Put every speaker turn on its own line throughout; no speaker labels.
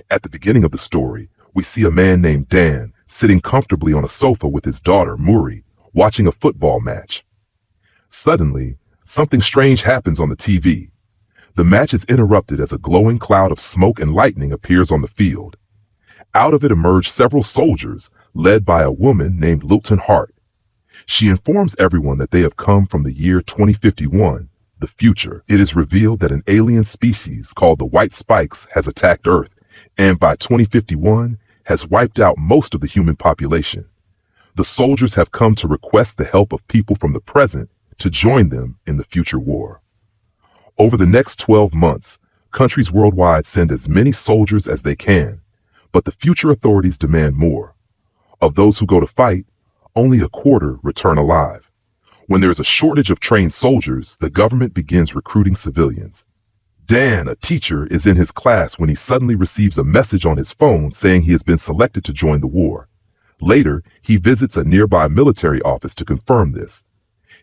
At the beginning of the story, we see a man named Dan sitting comfortably on a sofa with his daughter, Muri, watching a football match. Suddenly, something strange happens on the TV. The match is interrupted as a glowing cloud of smoke and lightning appears on the field. Out of it emerge several soldiers, led by a woman named Lilton Hart. She informs everyone that they have come from the year 2051, the future. It is revealed that an alien species called the White Spikes has attacked Earth, and by 2051 has wiped out most of the human population. The soldiers have come to request the help of people from the present to join them in the future war. Over the next 12 months, countries worldwide send as many soldiers as they can, but the future authorities demand more. Of those who go to fight, only a quarter return alive. When there is a shortage of trained soldiers, the government begins recruiting civilians. Dan, a teacher, is in his class when he suddenly receives a message on his phone saying he has been selected to join the war. Later, he visits a nearby military office to confirm this.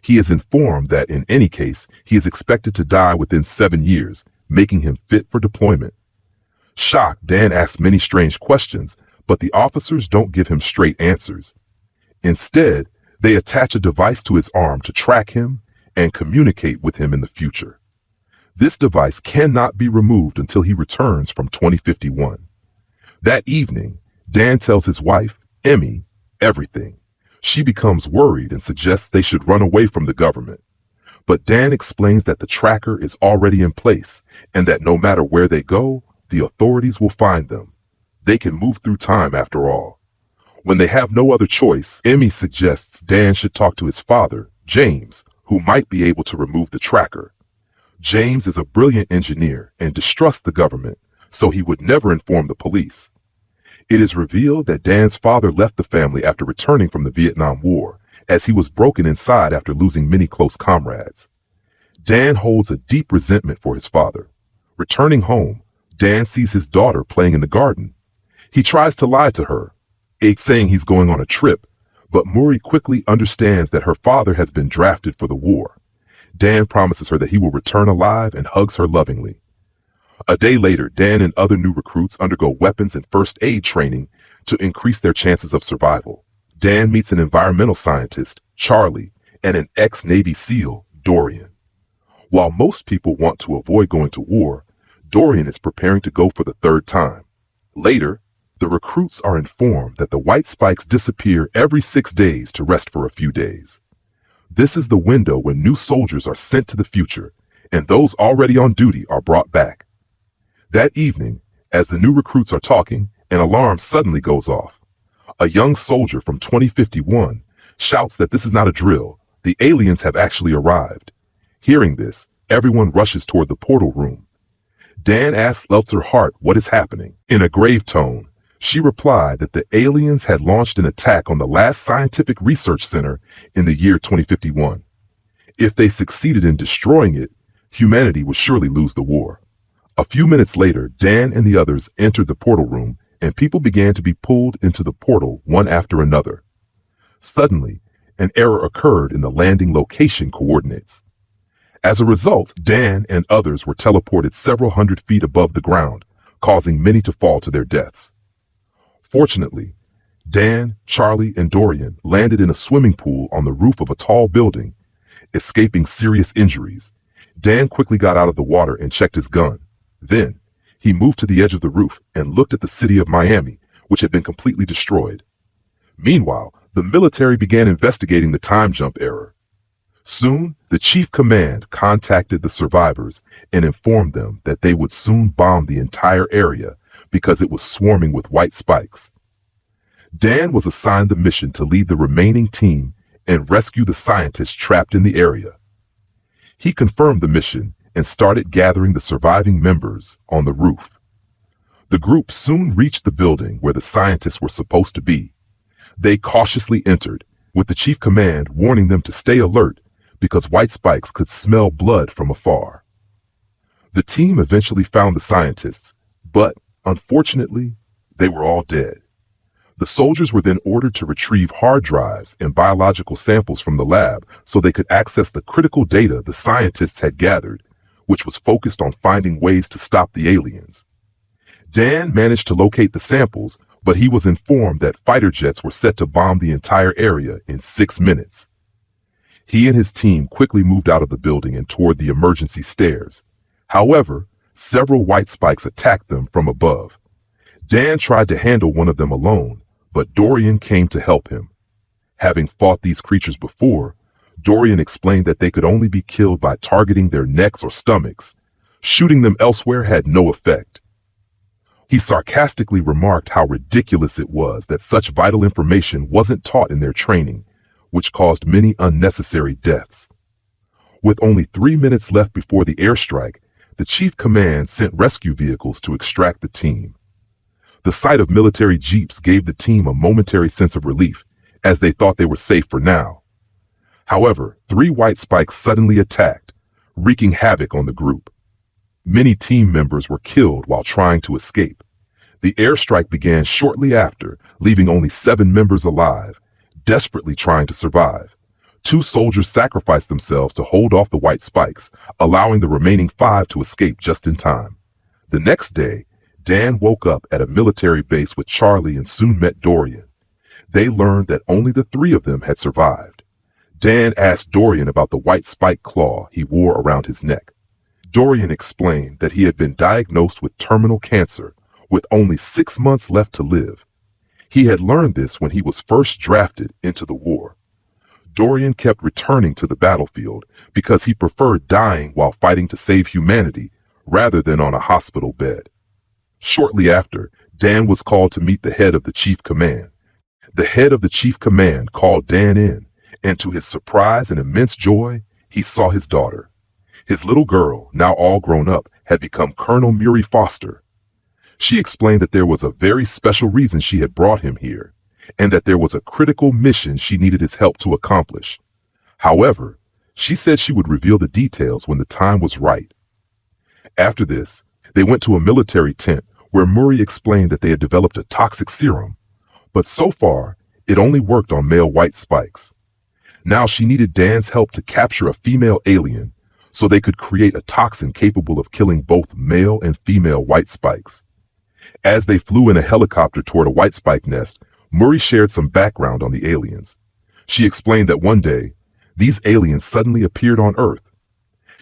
He is informed that in any case, he is expected to die within 7 years, making him fit for deployment. Shocked, Dan asks many strange questions, but the officers don't give him straight answers. Instead, they attach a device to his arm to track him and communicate with him in the future. This device cannot be removed until he returns from 2051. That evening, Dan tells his wife, Emmy, everything. She becomes worried and suggests they should run away from the government. But Dan explains that the tracker is already in place and that no matter where they go, the authorities will find them. They can move through time after all. When they have no other choice, Emmy suggests Dan should talk to his father, James, who might be able to remove the tracker. James is a brilliant engineer and distrusts the government, so he would never inform the police. It is revealed that Dan's father left the family after returning from the Vietnam War, as he was broken inside after losing many close comrades. Dan holds a deep resentment for his father. Returning home, Dan sees his daughter playing in the garden. He tries to lie to her, saying he's going on a trip, but Muri quickly understands that her father has been drafted for the war. Dan promises her that he will return alive and hugs her lovingly. A day later, Dan and other new recruits undergo weapons and first aid training to increase their chances of survival. Dan meets an environmental scientist, Charlie, and an ex-Navy SEAL, Dorian. While most people want to avoid going to war, Dorian is preparing to go for the third time. Later, the recruits are informed that the White Spikes disappear every 6 days to rest for a few days. This is the window when new soldiers are sent to the future, and those already on duty are brought back. That evening, as the new recruits are talking, an alarm suddenly goes off. A young soldier from 2051 shouts that this is not a drill. The aliens have actually arrived. Hearing this, everyone rushes toward the portal room. Dan asks Lilton Hart what is happening. In a grave tone, she replied that the aliens had launched an attack on the last scientific research center in the year 2051. If they succeeded in destroying it, humanity would surely lose the war. A few minutes later, Dan and the others entered the portal room, and people began to be pulled into the portal one after another. Suddenly, an error occurred in the landing location coordinates. As a result, Dan and others were teleported several hundred feet above the ground, causing many to fall to their deaths. Fortunately, Dan, Charlie, and Dorian landed in a swimming pool on the roof of a tall building, escaping serious injuries. Dan quickly got out of the water and checked his gun. Then, he moved to the edge of the roof and looked at the city of Miami, which had been completely destroyed. Meanwhile, the military began investigating the time jump error. Soon, the chief command contacted the survivors and informed them that they would soon bomb the entire area because it was swarming with White Spikes. Dan was assigned the mission to lead the remaining team and rescue the scientists trapped in the area. He confirmed the mission and started gathering the surviving members on the roof. The group soon reached the building where the scientists were supposed to be. They cautiously entered, with the chief command warning them to stay alert because White Spikes could smell blood from afar. The team eventually found the scientists, but unfortunately, they were all dead. The soldiers were then ordered to retrieve hard drives and biological samples from the lab so they could access the critical data the scientists had gathered, which was focused on finding ways to stop the aliens. Dan managed to locate the samples, but he was informed that fighter jets were set to bomb the entire area in 6 minutes. He and his team quickly moved out of the building and toward the emergency stairs. However, several white spikes attacked them from above. Dan tried to handle one of them alone, but Dorian came to help him. Having fought these creatures before, Dorian explained that they could only be killed by targeting their necks or stomachs. Shooting them elsewhere had no effect. He sarcastically remarked how ridiculous it was that such vital information wasn't taught in their training, which caused many unnecessary deaths. With only 3 minutes left before the airstrike, the Chief Command sent rescue vehicles to extract the team. The sight of military jeeps gave the team a momentary sense of relief, as they thought they were safe for now. However, 3 white spikes suddenly attacked, wreaking havoc on the group. Many team members were killed while trying to escape. The airstrike began shortly after, leaving only 7 members alive, desperately trying to survive. 2 soldiers sacrificed themselves to hold off the white spikes, allowing the remaining 5 to escape just in time. The next day, Dan woke up at a military base with Charlie and soon met Dorian. They learned that only the 3 of them had survived. Dan asked Dorian about the white spike claw he wore around his neck. Dorian explained that he had been diagnosed with terminal cancer, with only 6 months left to live. He had learned this when he was first drafted into the war. Dorian kept returning to the battlefield because he preferred dying while fighting to save humanity rather than on a hospital bed. Shortly after, Dan was called to meet the head of the Chief Command. The head of the Chief Command called Dan in, and to his surprise and immense joy, he saw his daughter. His little girl, now all grown up, had become Colonel Murray Foster. She explained that there was a very special reason she had brought him here, and that there was a critical mission she needed his help to accomplish. However, she said she would reveal the details when the time was right. After this, they went to a military tent where Murray explained that they had developed a toxic serum, but so far, it only worked on male white spikes. Now she needed Dan's help to capture a female alien so they could create a toxin capable of killing both male and female white spikes. As they flew in a helicopter toward a white spike nest, Murray shared some background on the aliens. She explained that one day, these aliens suddenly appeared on Earth.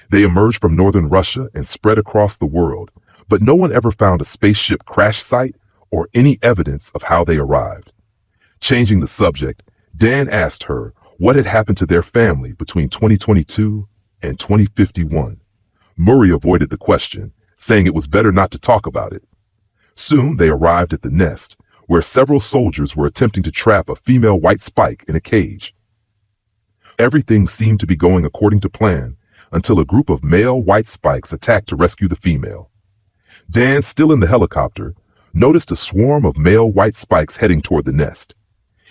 They emerged from northern Russia and spread across the world, but no one ever found a spaceship crash site or any evidence of how they arrived. Changing the subject, Dan asked her what had happened to their family between 2022 and 2051. Murray avoided the question, saying it was better not to talk about it. Soon they arrived at the nest, where several soldiers were attempting to trap a female white spike in a cage. Everything seemed to be going according to plan until a group of male white spikes attacked to rescue the female. Dan, still in the helicopter, noticed a swarm of male white spikes heading toward the nest.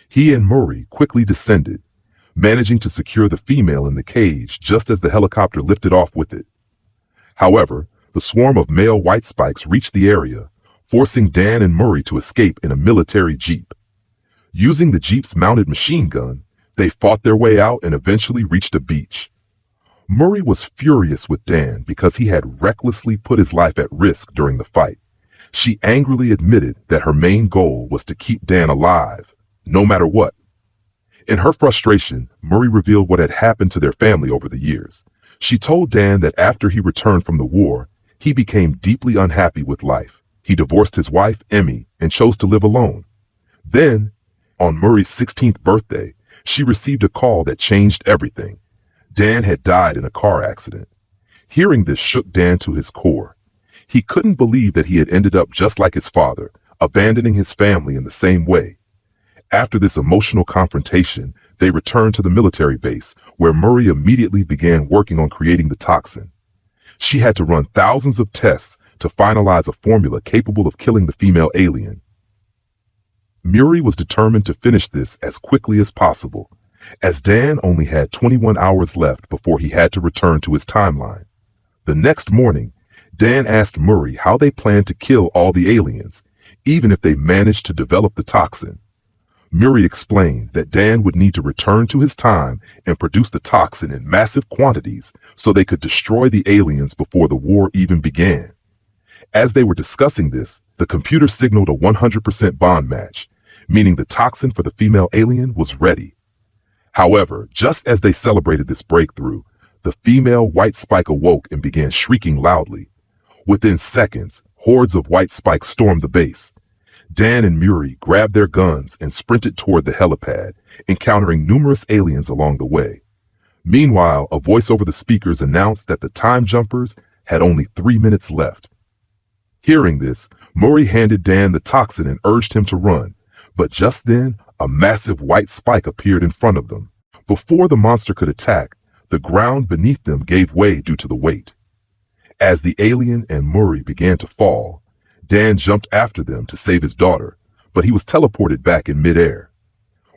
He and Murray quickly descended, managing to secure the female in the cage just as the helicopter lifted off with it. However, the swarm of male white spikes reached the area, forcing Dan and Murray to escape in a military jeep. Using the jeep's mounted machine gun, they fought their way out and eventually reached a beach. Murray was furious with Dan because he had recklessly put his life at risk during the fight. She angrily admitted that her main goal was to keep Dan alive, no matter what. In her frustration, Murray revealed what had happened to their family over the years. She told Dan that after he returned from the war, he became deeply unhappy with life. He divorced his wife, Emmy, and chose to live alone. Then, on Murray's 16th birthday, she received a call that changed everything. Dan had died in a car accident. Hearing this shook Dan to his core. He couldn't believe that he had ended up just like his father, abandoning his family in the same way. After this emotional confrontation, they returned to the military base, where Murray immediately began working on creating the toxin. She had to run thousands of tests to finalize a formula capable of killing the female alien. Murray was determined to finish this as quickly as possible, as Dan only had 21 hours left before he had to return to his timeline. The next morning, Dan asked Murray how they planned to kill all the aliens, even if they managed to develop the toxin. Murray explained that Dan would need to return to his time and produce the toxin in massive quantities so they could destroy the aliens before the war even began. As they were discussing this, The computer signaled a 100% bond match, meaning the toxin for the female alien was ready. However, just as they celebrated this breakthrough, the female white spike awoke and began shrieking loudly. Within seconds, hordes of white spikes stormed the base. Dan and Muri grabbed their guns and sprinted toward the helipad, encountering numerous aliens along the way. Meanwhile, a voice over the speakers announced that the time jumpers had only 3 minutes left. Hearing this, Muri handed Dan the toxin and urged him to run, but just then, a massive white spike appeared in front of them. Before the monster could attack, the ground beneath them gave way due to the weight. As the alien and Muri began to fall, Dan jumped after them to save his daughter, but he was teleported back in midair.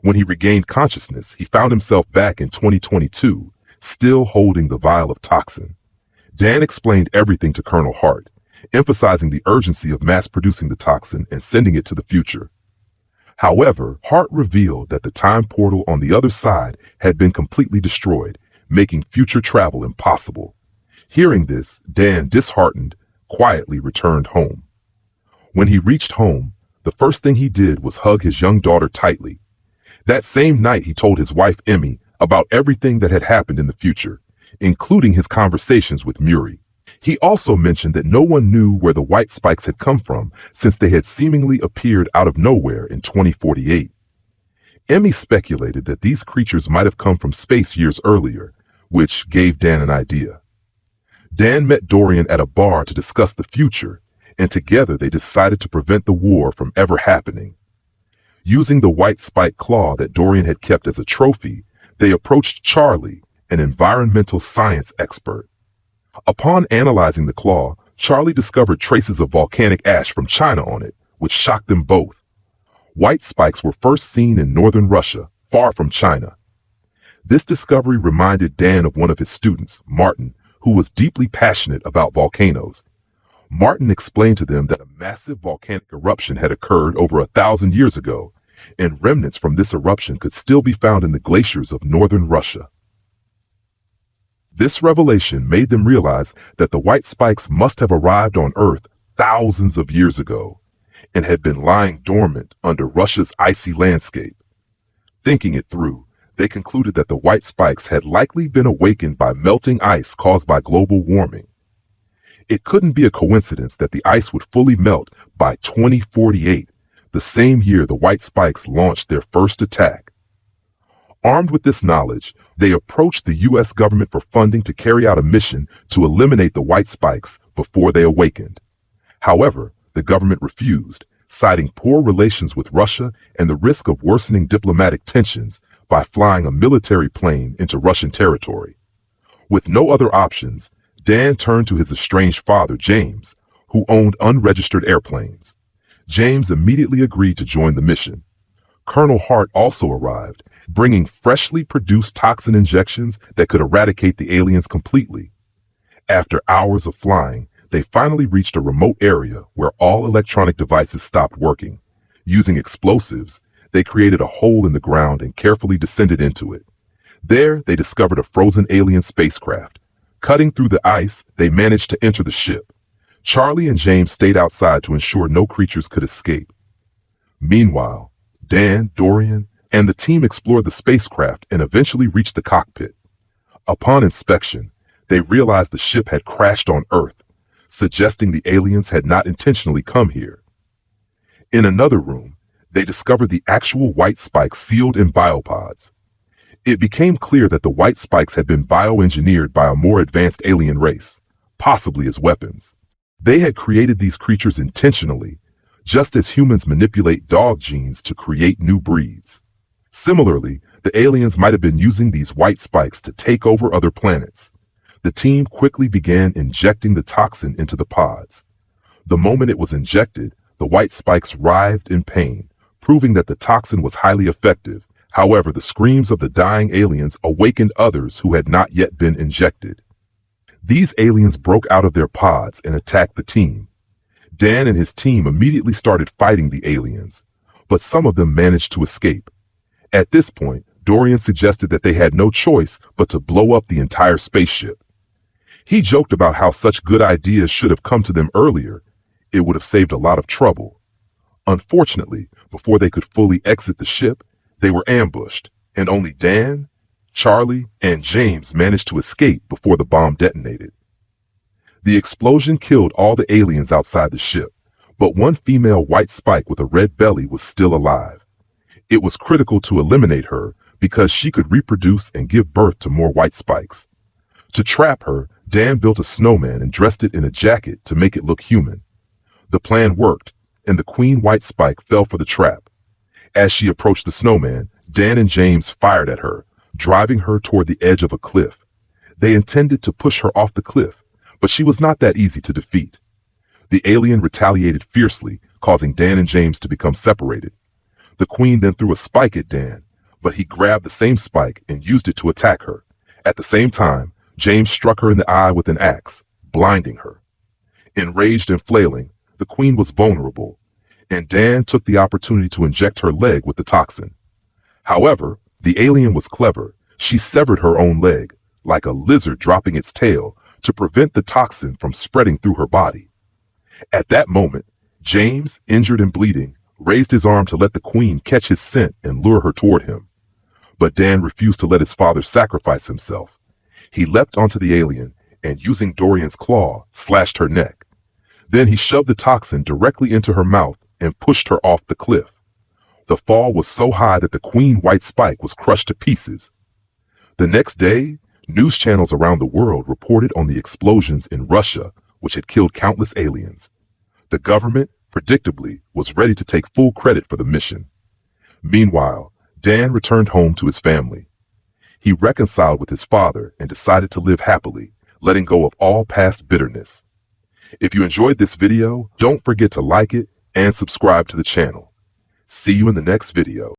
When he regained consciousness, he found himself back in 2022, still holding the vial of toxin. Dan explained everything to Colonel Hart, emphasizing the urgency of mass-producing the toxin and sending it to the future. However, Hart revealed that the time portal on the other side had been completely destroyed, making future travel impossible. Hearing this, Dan, disheartened, quietly returned home. When he reached home, the first thing he did was hug his young daughter tightly. That same night, he told his wife, Emmy, about everything that had happened in the future, including his conversations with Muri. He also mentioned that no one knew where the white spikes had come from since they had seemingly appeared out of nowhere in 2048. Emmy speculated that these creatures might have come from space years earlier, which gave Dan an idea. Dan met Dorian at a bar to discuss the future, and together they decided to prevent the war from ever happening. Using the white spike claw that Dorian had kept as a trophy, they approached Charlie, an environmental science expert. Upon analyzing the claw, Charlie discovered traces of volcanic ash from China on it, which shocked them both. White spikes were first seen in northern Russia, far from China. This discovery reminded Dan of one of his students, Martin, who was deeply passionate about volcanoes. Martin explained to them that a massive volcanic eruption had occurred over 1,000 years ago, and remnants from this eruption could still be found in the glaciers of northern Russia. This revelation made them realize that the white spikes must have arrived on Earth thousands of years ago and had been lying dormant under Russia's icy landscape. Thinking it through, they concluded that the white spikes had likely been awakened by melting ice caused by global warming. It couldn't be a coincidence that the ice would fully melt by 2048, the same year the white spikes launched their first attack. Armed with this knowledge, they approached the U.S. government for funding to carry out a mission to eliminate the white spikes before they awakened. However, the government refused, citing poor relations with Russia and the risk of worsening diplomatic tensions by flying a military plane into Russian territory. With no other options, Dan turned to his estranged father, James, who owned unregistered airplanes. James immediately agreed to join the mission. Colonel Hart also arrived, bringing freshly produced toxin injections that could eradicate the aliens completely. After hours of flying, they finally reached a remote area where all electronic devices stopped working. Using explosives, they created a hole in the ground and carefully descended into it. There, they discovered a frozen alien spacecraft. Cutting through the ice, they managed to enter the ship. Charlie and James stayed outside to ensure no creatures could escape. Meanwhile, Dan, Dorian, and the team explored the spacecraft and eventually reached the cockpit. Upon inspection, they realized the ship had crashed on Earth, suggesting the aliens had not intentionally come here. In another room, they discovered the actual white spikes sealed in biopods. It became clear that the white spikes had been bioengineered by a more advanced alien race, possibly as weapons. They had created these creatures intentionally, just as humans manipulate dog genes to create new breeds. Similarly, the aliens might have been using these white spikes to take over other planets. The team quickly began injecting the toxin into the pods. The moment it was injected, the white spikes writhed in pain, proving that the toxin was highly effective. However, the screams of the dying aliens awakened others who had not yet been injected. These aliens broke out of their pods and attacked the team. Dan and his team immediately started fighting the aliens, but some of them managed to escape. At this point, Dorian suggested that they had no choice but to blow up the entire spaceship. He joked about how such good ideas should have come to them earlier. It would have saved a lot of trouble. Unfortunately, before they could fully exit the ship, they were ambushed, and only Dan, Charlie, and James managed to escape before the bomb detonated. The explosion killed all the aliens outside the ship, but one female white spike with a red belly was still alive. It was critical to eliminate her because she could reproduce and give birth to more white spikes. To trap her, Dan built a snowman and dressed it in a jacket to make it look human. The plan worked, and the queen white spike fell for the trap. As she approached the snowman, Dan and James fired at her, driving her toward the edge of a cliff. They intended to push her off the cliff, but she was not that easy to defeat. The alien retaliated fiercely, causing Dan and James to become separated. The queen then threw a spike at Dan, but he grabbed the same spike and used it to attack her. At the same time, James struck her in the eye with an axe, blinding her. Enraged and flailing, the queen was vulnerable, and Dan took the opportunity to inject her leg with the toxin. However, the alien was clever. She severed her own leg, like a lizard dropping its tail, to prevent the toxin from spreading through her body. At that moment, James, injured and bleeding, raised his arm to let the queen catch his scent and lure her toward him. But Dan refused to let his father sacrifice himself. He leapt onto the alien and, using Dorian's claw, slashed her neck. Then he shoved the toxin directly into her mouth and pushed her off the cliff. The fall was so high that the queen white spike was crushed to pieces. The next day, news channels around the world reported on the explosions in Russia, which had killed countless aliens. The government, predictably, was ready to take full credit for the mission. Meanwhile, Dan returned home to his family. He reconciled with his father and decided to live happily, letting go of all past bitterness. If you enjoyed this video, don't forget to like it and subscribe to the channel. See you in the next video.